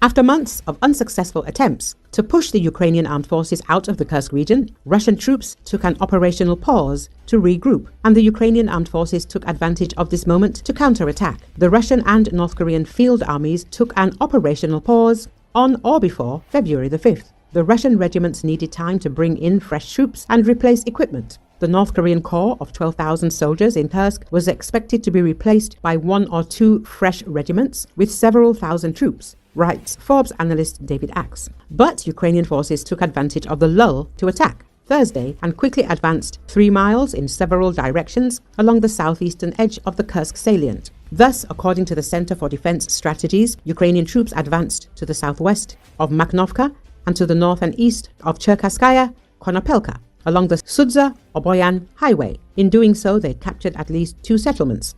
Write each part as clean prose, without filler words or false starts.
After months of unsuccessful attempts to push the Ukrainian Armed Forces out of the Kursk region, Russian troops took an operational pause to regroup, and the Ukrainian Armed Forces took advantage of this moment to counterattack. The Russian and North Korean field armies took an operational pause on or before February the 5th. The Russian regiments needed time to bring in fresh troops and replace equipment. The North Korean corps of 12,000 soldiers in Kursk was expected to be replaced by 1 or 2 fresh regiments with several thousand troops, writes Forbes analyst David Axe. But Ukrainian forces took advantage of the lull to attack Thursday and quickly advanced 3 miles in several directions along the southeastern edge of the Kursk salient. Thus, according to the Center for Defense Strategies, Ukrainian troops advanced to the southwest of Makhnovka and to the north and east of Cherkasskaya Konopelka along the Sudzha-Oboyan highway. In doing so, they captured at least 2 settlements,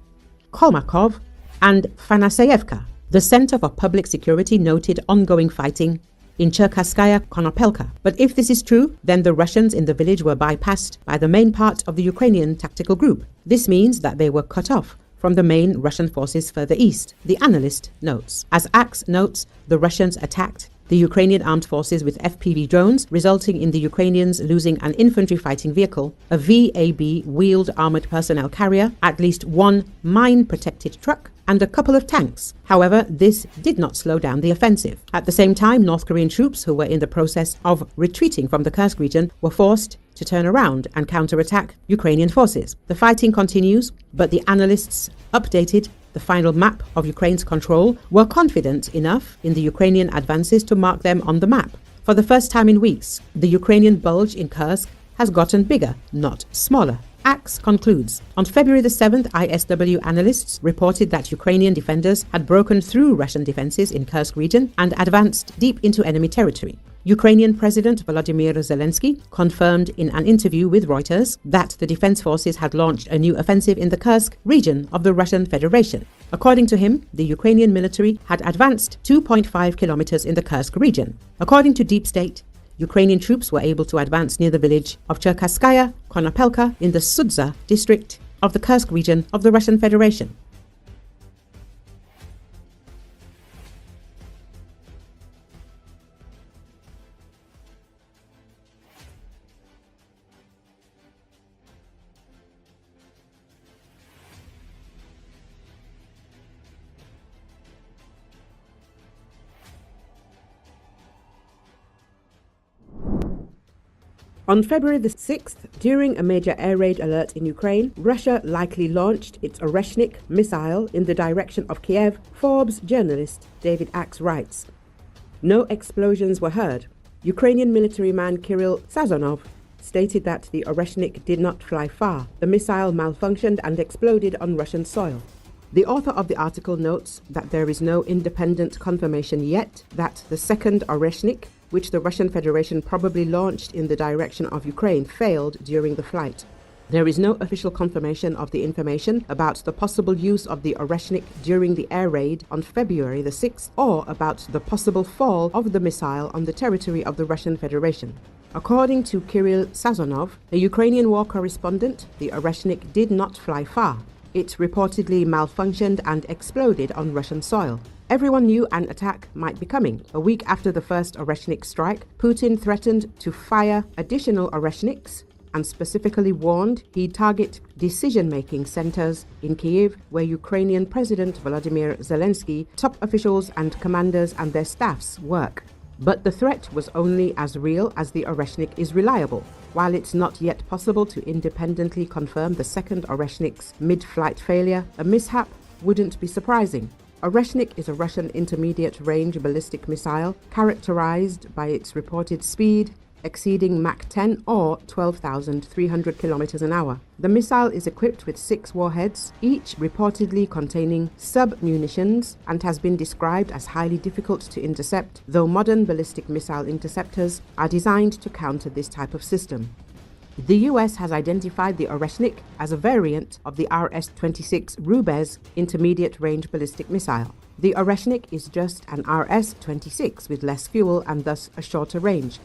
Kolmakov and Fanaseyevka. The Center for Public Security noted ongoing fighting in Cherkasskaya Konopelka. But if this is true, then the Russians in the village were bypassed by the main part of the Ukrainian tactical group. This means that they were cut off from the main Russian forces further east, the analyst notes. As Axe notes, the Russians attacked the Ukrainian armed forces with FPV drones, resulting in the Ukrainians losing an infantry fighting vehicle, a VAB wheeled armored personnel carrier, at least 1 mine-protected truck, and a couple of tanks. However, this did not slow down the offensive. At the same time, North Korean troops who were in the process of retreating from the Kursk region were forced to turn around and counterattack Ukrainian forces. The fighting continues, but the analysts updated the final map of Ukraine's control, were confident enough in the Ukrainian advances to mark them on the map. For the first time in weeks, the Ukrainian bulge in Kursk has gotten bigger, not smaller. Axe concludes. On February the 7th, ISW analysts reported that Ukrainian defenders had broken through Russian defenses in Kursk region and advanced deep into enemy territory. Ukrainian President Volodymyr Zelensky confirmed in an interview with Reuters that the defense forces had launched a new offensive in the Kursk region of the Russian Federation. According to him, the Ukrainian military had advanced 2.5 kilometers in the Kursk region. According to Deep State, Ukrainian troops were able to advance near the village of Cherkasskaya Konopelka in the Sudzha district of the Kursk region of the Russian Federation. On February the 6th, during a major air raid alert in Ukraine, Russia likely launched its Oreshnik missile in the direction of Kiev, Forbes journalist David Axe writes. No explosions were heard. Ukrainian military man Kirill Sazonov stated that the Oreshnik did not fly far. The missile malfunctioned and exploded on Russian soil. The author of the article notes that there is no independent confirmation yet that the second Oreshnik, which the Russian Federation probably launched in the direction of Ukraine, failed during the flight. There is no official confirmation of the information about the possible use of the Oreshnik during the air raid on February the 6th or about the possible fall of the missile on the territory of the Russian Federation. According to Kirill Sazonov, a Ukrainian war correspondent, the Oreshnik did not fly far. It reportedly malfunctioned and exploded on Russian soil. Everyone knew an attack might be coming. A week after the first Oreshnik strike, Putin threatened to fire additional Oreshniks and specifically warned he'd target decision-making centers in Kyiv, where Ukrainian President Volodymyr Zelenski, top officials and commanders and their staffs work. But the threat was only as real as the Oreshnik is reliable. While it's not yet possible to independently confirm the second Oreshnik's mid-flight failure, a mishap wouldn't be surprising. Oreshnik is a Russian intermediate-range ballistic missile characterized by its reported speed exceeding Mach 10 or 12,300 kilometers an hour. The missile is equipped with 6 warheads, each reportedly containing sub-munitions, and has been described as highly difficult to intercept, though modern ballistic missile interceptors are designed to counter this type of system. The US has identified the Oreshnik as a variant of the RS-26 Rubez intermediate-range ballistic missile. The Oreshnik is just an RS-26 with less fuel and thus a shorter range.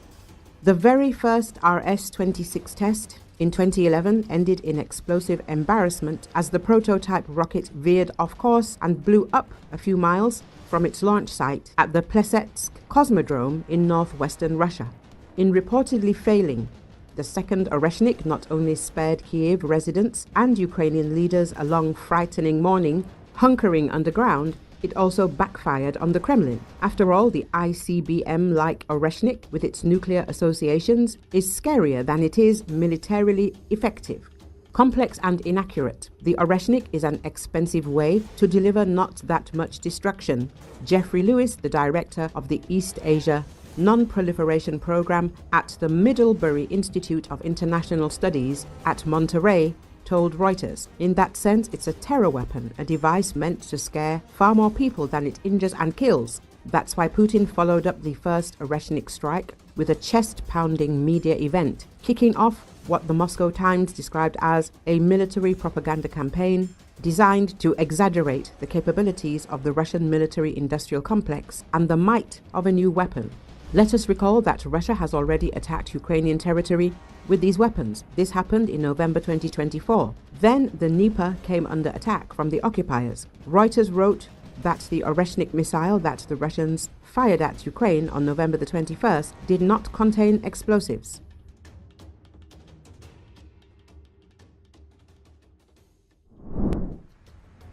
The very first RS-26 test in 2011 ended in explosive embarrassment as the prototype rocket veered off course and blew up a few miles from its launch site at the Plesetsk Cosmodrome in northwestern Russia. In reportedly failing, the second Oreshnik not only spared Kiev residents and Ukrainian leaders a long frightening morning, hunkering underground, it also backfired on the Kremlin. After all, the ICBM-like Oreshnik, with its nuclear associations, is scarier than it is militarily effective. Complex and inaccurate, the Oreshnik is an expensive way to deliver not that much destruction. Jeffrey Lewis, the director of the East Asia Non-Proliferation Program at the Middlebury Institute of International Studies at Monterey, told Reuters. In that sense, it's a terror weapon, a device meant to scare far more people than it injures and kills. That's why Putin followed up the first Oreshnik strike with a chest-pounding media event, kicking off what the Moscow Times described as a military propaganda campaign designed to exaggerate the capabilities of the Russian military-industrial complex and the might of a new weapon. Let us recall that Russia has already attacked Ukrainian territory with these weapons. This happened in November 2024. Then the Dnieper came under attack from the occupiers. Reuters wrote that the Oreshnik missile that the Russians fired at Ukraine on November the 21st did not contain explosives.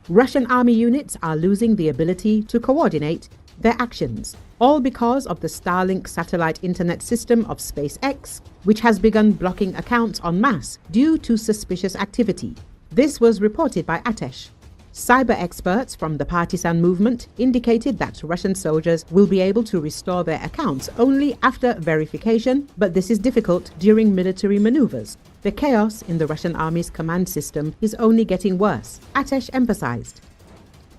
Russian army units are losing the ability to coordinate their actions, all because of the Starlink satellite internet system of SpaceX, which has begun blocking accounts en masse due to suspicious activity. This was reported by Atesh. Cyber experts from the partisan movement indicated that Russian soldiers will be able to restore their accounts only after verification, but this is difficult during military maneuvers. The chaos in the Russian army's command system is only getting worse, Atesh emphasized.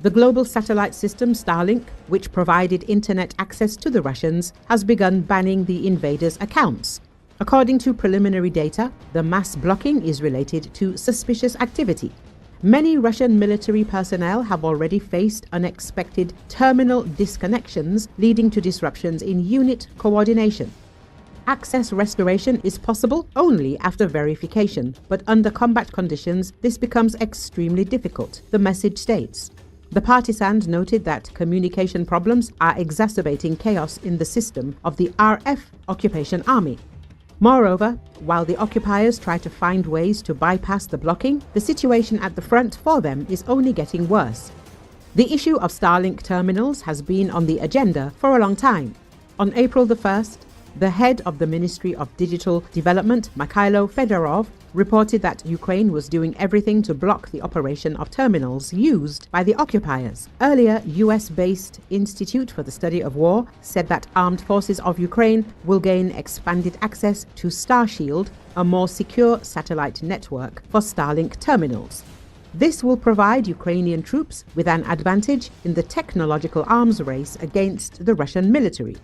The global satellite system Starlink, which provided internet access to the Russians, has begun banning the invaders' accounts. According to preliminary data, the mass blocking is related to suspicious activity. Many Russian military personnel have already faced unexpected terminal disconnections, leading to disruptions in unit coordination. Access restoration is possible only after verification, but under combat conditions, this becomes extremely difficult, the message states. The partisans noted that communication problems are exacerbating chaos in the system of the RF occupation army. Moreover, while the occupiers try to find ways to bypass the blocking, the situation at the front for them is only getting worse. The issue of Starlink terminals has been on the agenda for a long time. On April the 1st, the head of the Ministry of Digital Development, Mikhailo Fedorov, reported that Ukraine was doing everything to block the operation of terminals used by the occupiers. Earlier, US-based Institute for the Study of War said that armed forces of Ukraine will gain expanded access to Starshield, a more secure satellite network for Starlink terminals. This will provide Ukrainian troops with an advantage in the technological arms race against the Russian military.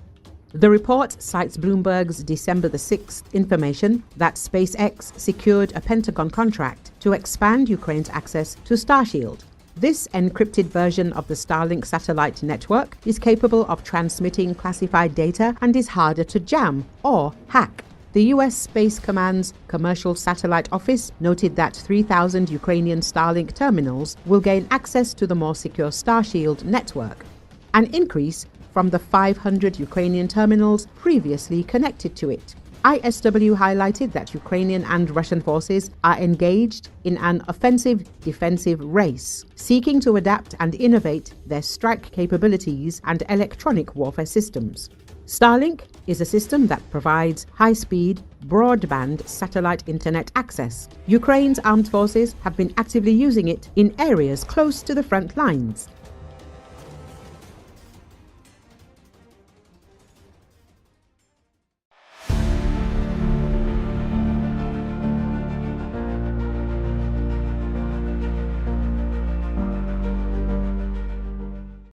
The report cites Bloomberg's December the 6th information that SpaceX secured a Pentagon contract to expand Ukraine's access to Starshield. This encrypted version of the Starlink satellite network is capable of transmitting classified data and is harder to jam or hack. The US Space Command's Commercial Satellite Office noted that 3,000 Ukrainian Starlink terminals will gain access to the more secure Starshield network, an increase from the 500 Ukrainian terminals previously connected to it. ISW highlighted that Ukrainian and Russian forces are engaged in an offensive-defensive race, seeking to adapt and innovate their strike capabilities and electronic warfare systems. Starlink is a system that provides high-speed, broadband satellite internet access. Ukraine's armed forces have been actively using it in areas close to the front lines.